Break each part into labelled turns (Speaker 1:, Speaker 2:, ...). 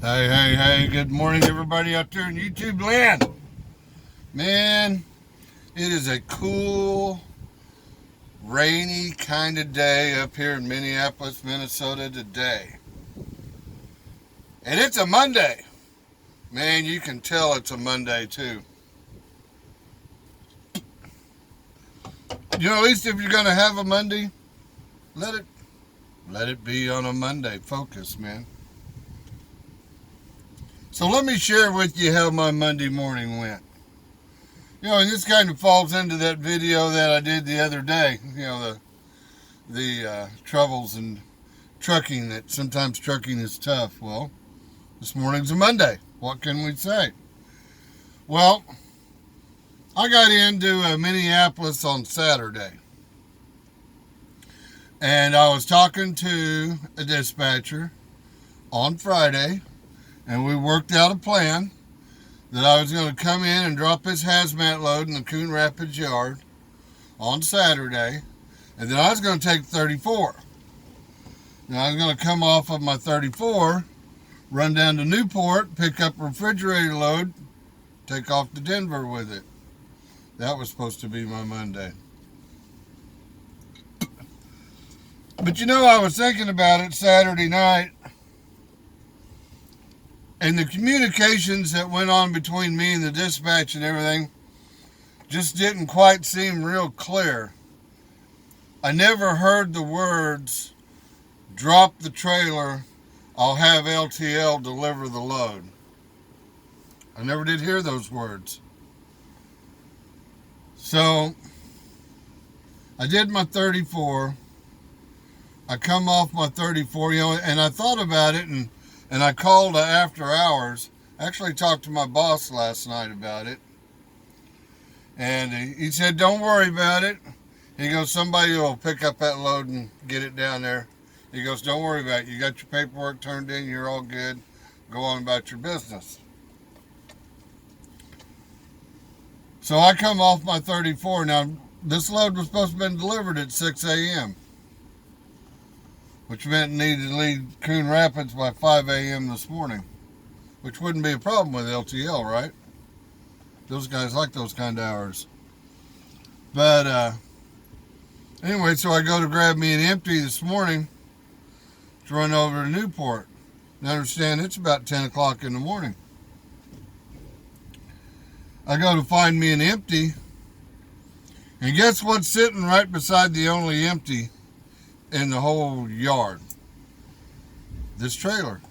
Speaker 1: Hey, good morning, everybody out there in YouTube land. Man, it is a cool, rainy kind of day up here in Minneapolis, Minnesota today. And it's a Monday. Man, you can tell it's a Monday, too. At least if you're going to have a Monday, let it be on a Monday. Focus, man. So let me share with you how my Monday morning went. And this kind of falls into that video that I did the other day. The troubles in trucking, that sometimes trucking is tough. Well, this morning's a Monday. What can we say? Well, I got into Minneapolis on Saturday. And I was talking to a dispatcher on Friday. And we worked out a plan that I was going to come in and drop his hazmat load in the Coon Rapids yard on Saturday. And then I was going to take 34. Now I was going to come off of my 34, run down to Newport, pick up a refrigerator load, take off to Denver with it. That was supposed to be my Monday. But I was thinking about it Saturday night. And the communications that went on between me and the dispatch and everything just didn't quite seem real clear. I never heard the words, drop the trailer, I'll have LTL deliver the load. I never did hear those words. So, I did my 34. I come off my 34, and I thought about it, and I called after hours. I actually talked to my boss last night about it. And he said, don't worry about it. He goes, somebody will pick up that load and get it down there. He goes, don't worry about it. You got your paperwork turned in. You're all good. Go on about your business. So I come off my 34. Now, this load was supposed to have been delivered at 6 a.m., which meant it needed to leave Coon Rapids by 5 a.m. this morning, which wouldn't be a problem with LTL, right? Those guys like those kind of hours. But anyway, so I go to grab me an empty this morning to run over to Newport. Now understand, it's about 10 o'clock in the morning. I go to find me an empty, and guess what's sitting right beside the only empty in the whole yard? This trailer.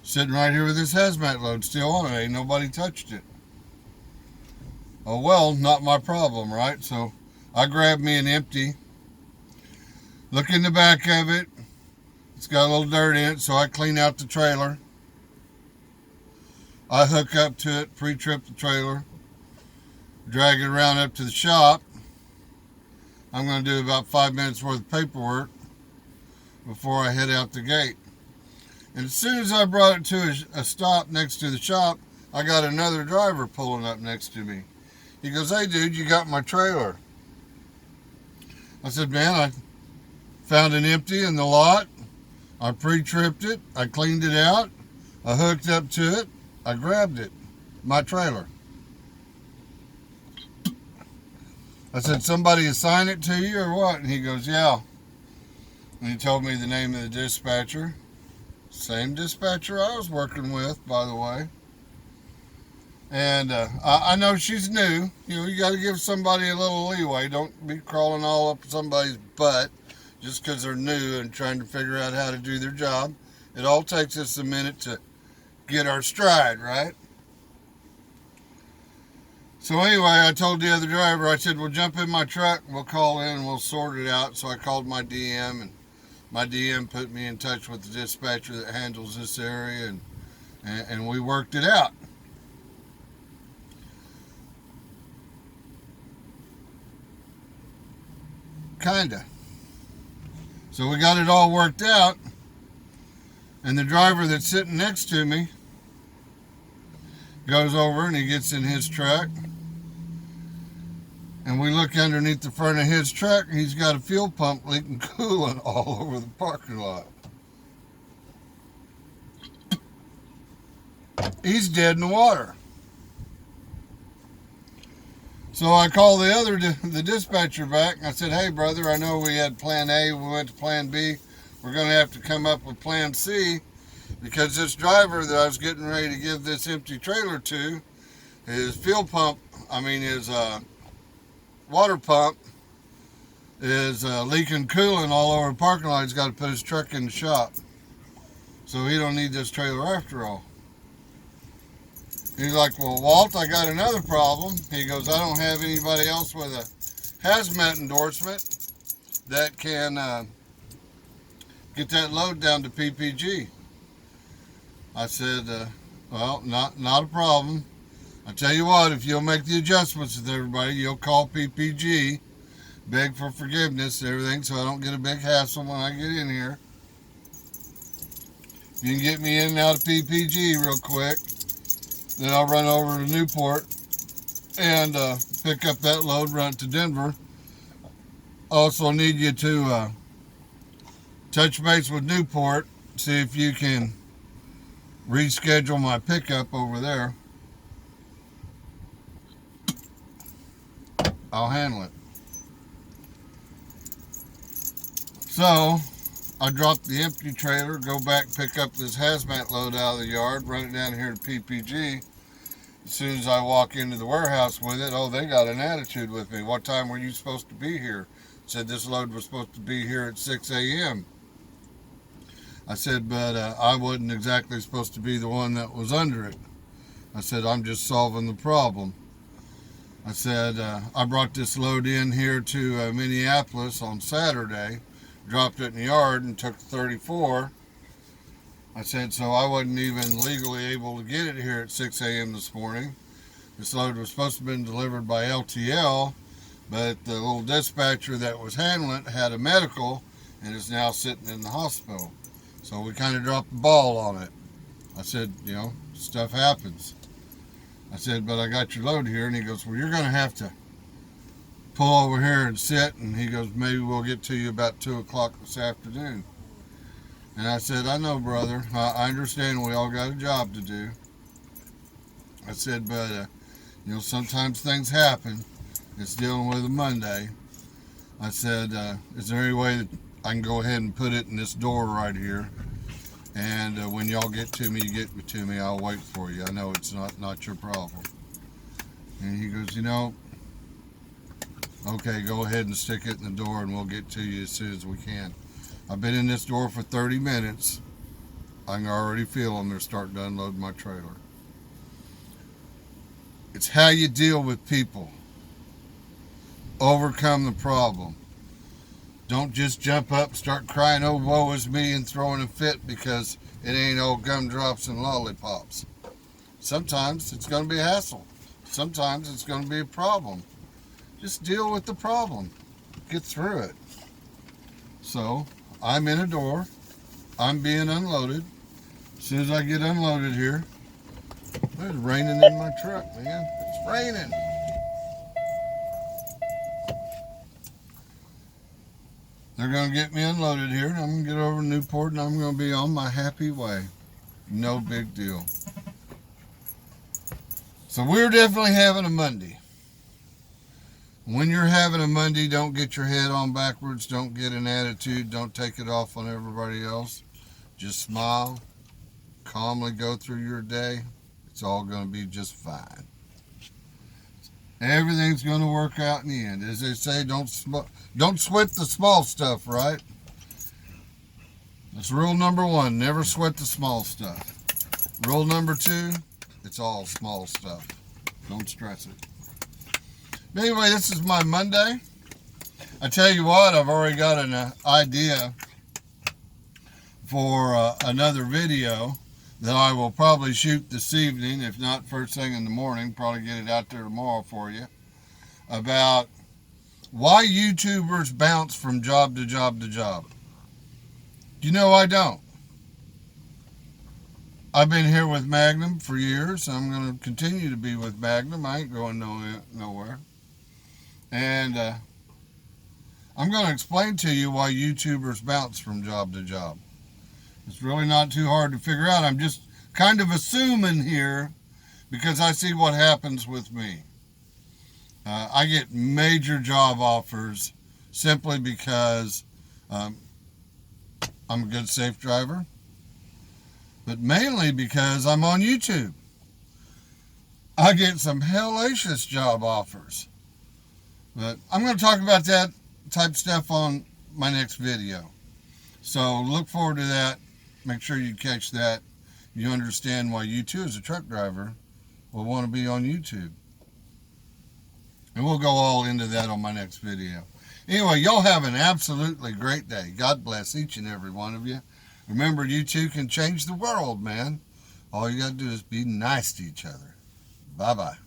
Speaker 1: Sitting right here with this hazmat load still on it. Ain't nobody touched it. Oh well, not my problem, right? So I grab me an empty. Look in the back of it. It's got a little dirt in it, so I clean out the trailer. I hook up to it, pre-trip the trailer, drag it around up to the shop. I'm going to do about 5 minutes worth of paperwork before I head out the gate. And as soon as I brought it to a stop next to the shop, I got another driver pulling up next to me. He goes, hey dude, you got my trailer? I said, man, I found an empty in the lot. I pre-tripped it. I cleaned it out. I hooked up to it. I grabbed it. My trailer. I said, somebody assign it to you or what? And he goes, yeah. And he told me the name of the dispatcher. Same dispatcher I was working with, by the way. And I know she's new. You got to give somebody a little leeway. Don't be crawling all up somebody's butt just because they're new and trying to figure out how to do their job. It all takes us a minute to get our stride, right? So anyway, I told the other driver, I said, well, jump in my truck, we'll call in and we'll sort it out. So I called my DM, and my DM put me in touch with the dispatcher that handles this area, and we worked it out. Kinda. So we got it all worked out, and the driver that's sitting next to me goes over and he gets in his truck. And we look underneath the front of his truck, and he's got a fuel pump leaking coolant all over the parking lot. he's dead in the water. So I called the dispatcher back, and I said, hey, brother, I know we had plan A, we went to plan B. We're going to have to come up with plan C, because this driver that I was getting ready to give this empty trailer to, his fuel pump, his water pump is leaking coolant all over the parking lot. He's got to put his truck in the shop. So he don't need this trailer after all. He's like, well, Walt, I got another problem. He goes, I don't have anybody else with a hazmat endorsement that can get that load down to PPG. I said, well, not a problem. I tell you what, if you'll make the adjustments with everybody, you'll call PPG, beg for forgiveness and everything, so I don't get a big hassle when I get in here. If you can get me in and out of PPG real quick, then I'll run over to Newport and pick up that load, run it to Denver. Also need you to touch base with Newport, see if you can reschedule my pickup over there. I'll handle it. So I drop the empty trailer, go back, pick up this hazmat load out of the yard, run it down here to PPG. As soon as I walk into the warehouse with it, oh, they got an attitude with me. What time were you supposed to be here? Said this load was supposed to be here at 6 a.m. I said, but I wasn't exactly supposed to be the one that was under it. I said, I'm just solving the problem. I said, I brought this load in here to Minneapolis on Saturday, dropped it in the yard and took 34. I said, so I wasn't even legally able to get it here at 6 a.m. this morning. This load was supposed to have been delivered by LTL, but the little dispatcher that was handling it had a medical and is now sitting in the hospital. So we kind of dropped the ball on it. I said, stuff happens. I said, but I got your load here. And he goes, well, you're going to have to pull over here and sit. And he goes, maybe we'll get to you about 2 o'clock this afternoon. And I said, I know, brother. I understand we all got a job to do. I said, but, sometimes things happen. It's dealing with a Monday. I said, is there any way that I can go ahead and put it in this door right here? And when y'all get to me, you get to me. I'll wait for you. I know it's not your problem. And he goes, okay, go ahead and stick it in the door and we'll get to you as soon as we can. I've been in this door for 30 minutes. I can already feel them. They're starting to unload my trailer. It's how you deal with people. Overcome the problem. Don't just jump up, start crying, oh, woe is me, and throwing a fit because it ain't all gumdrops and lollipops. Sometimes it's going to be a hassle. Sometimes it's going to be a problem. Just deal with the problem. Get through it. So, I'm in a door. I'm being unloaded. As soon as I get unloaded here, it's raining in my truck, man. It's raining. They're going to get me unloaded here, and I'm going to get over to Newport, and I'm going to be on my happy way. No big deal. So we're definitely having a Monday. When you're having a Monday, don't get your head on backwards. Don't get an attitude. Don't take it off on everybody else. Just smile. Calmly go through your day. It's all going to be just fine. Everything's going to work out in the end. As they say, don't sweat the small stuff, right? That's rule number 1. Never sweat the small stuff. Rule number 2, it's all small stuff. Don't stress it. But anyway, this is my Monday. I tell you what, I've already got an idea for another video that I will probably shoot this evening, if not first thing in the morning. Probably get it out there tomorrow for you, about why YouTubers bounce from job to job to job. I don't. I've been here with Magnum for years. I'm going to continue to be with Magnum. I ain't going nowhere. And I'm going to explain to you why YouTubers bounce from job to job. It's really not too hard to figure out. I'm just kind of assuming here because I see what happens with me. I get major job offers simply because I'm a good, safe driver, but mainly because I'm on YouTube. I get some hellacious job offers. But I'm going to talk about that type of stuff on my next video. So look forward to that. Make sure you catch that. You understand why you too, as a truck driver, will want to be on YouTube. And we'll go all into that on my next video. Anyway, y'all have an absolutely great day. God bless each and every one of you. Remember, you too can change the world, man. All you got to do is be nice to each other. Bye-bye.